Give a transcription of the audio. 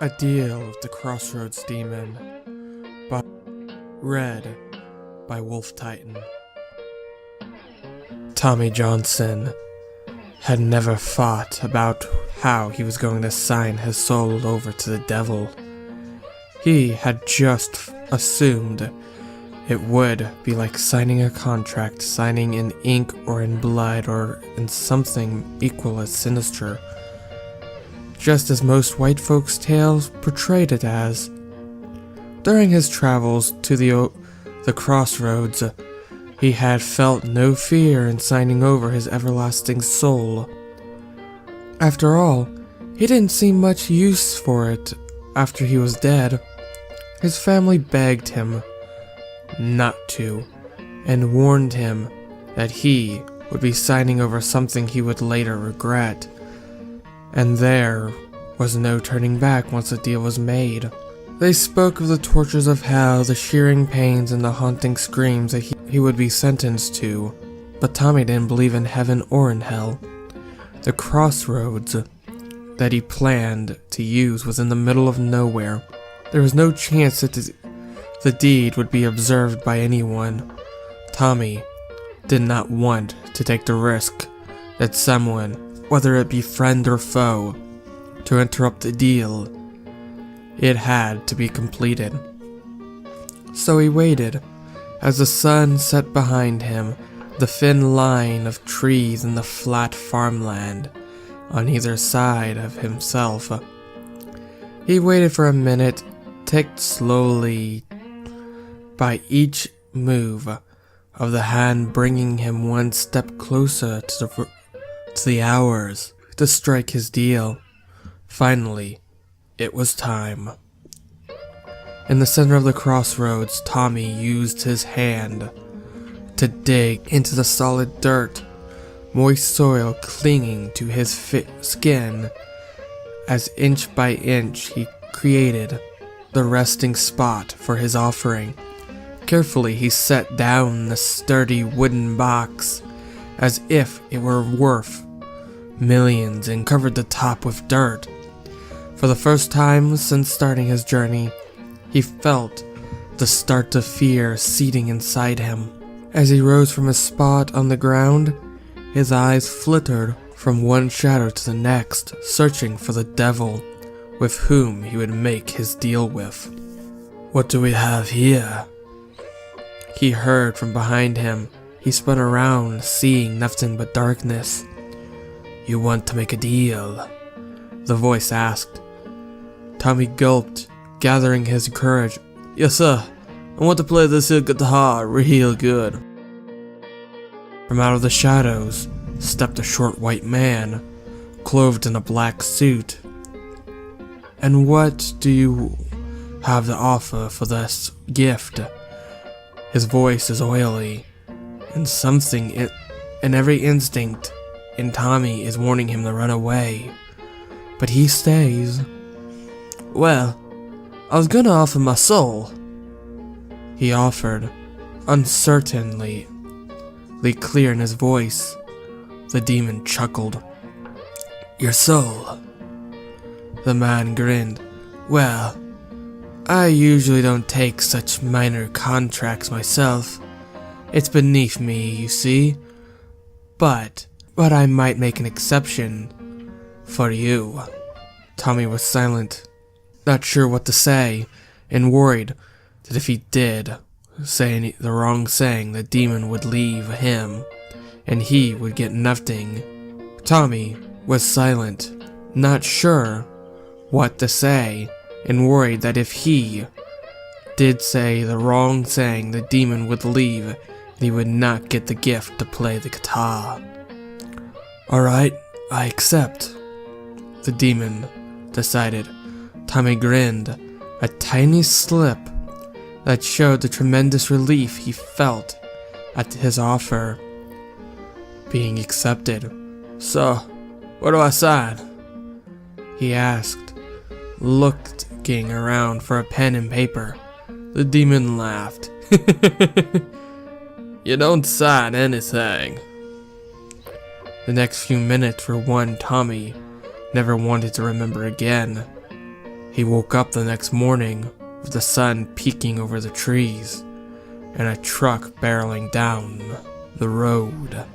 A Deal with the Crossroads Demon, read by Wolf Titan. Tommy Johnson had never thought about how he was going to sign his soul over to the devil. He had just assumed it would be like signing a contract, signing in ink or in blood or in something equal as sinister, just as most white folks' tales portrayed it as. During his travels to the crossroads, he had felt no fear in signing over his everlasting soul. After all, he didn't see much use for it after he was dead. His family begged him not to, and warned him that he would be signing over something he would later regret. And there was no turning back once the deal was made. They spoke of the tortures of hell, the shearing pains, and the haunting screams that he would be sentenced to. But Tommy didn't believe in heaven or in hell. The crossroads that he planned to use was in the middle of nowhere. There was no chance that the deed would be observed by anyone. Tommy did not want to take the risk that someone, whether it be friend or foe, to interrupt the deal. It had to be completed. So he waited as the sun set behind him, the thin line of trees and the flat farmland on either side of himself. He waited for a minute, ticked slowly by each move of the hand, bringing him one step closer to the hours to strike his deal. Finally, it was time. In the center of the crossroads, Tommy used his hand to dig into the solid dirt, moist soil clinging to his skin, as inch by inch he created the resting spot for his offering. Carefully he set down the sturdy wooden box as if it were worth millions and covered the top with dirt. For the first time since starting his journey, he felt the start of fear seeding inside him. As he rose from his spot on the ground, his eyes flittered from one shadow to the next, searching for the devil with whom he would make his deal with. "What do we have here?" he heard from behind him. He spun around, seeing nothing but darkness. "You want to make a deal?" the voice asked. Tommy gulped, gathering his courage. "Yes, sir. I want to play this here guitar real good." From out of the shadows stepped a short white man, clothed in a black suit. "And what do you have to offer for this gift?" His voice is oily, and something in every instinct in Tommy is warning him to run away. But he stays. "Well, I was gonna offer my soul," he offered, uncertainly clear in his voice. The demon chuckled. "Your soul?" The man grinned. "Well, I usually don't take such minor contracts myself. It's beneath me, you see. But I might make an exception for you." Tommy was silent, not sure what to say, and worried that if he did say the wrong saying, the demon would leave him, and he would get nothing. Tommy was silent, not sure what to say, and worried that if he did say the wrong saying, the demon would leave, and he would not get the gift to play the guitar. "Alright, I accept," the demon decided. Tommy grinned, a tiny slip that showed the tremendous relief he felt at his offer being accepted. "So, where do I sign?" he asked, looking around for a pen and paper. The demon laughed. "You don't sign anything." The next few minutes were one Tommy never wanted to remember again. He woke up the next morning with the sun peeking over the trees and a truck barreling down the road.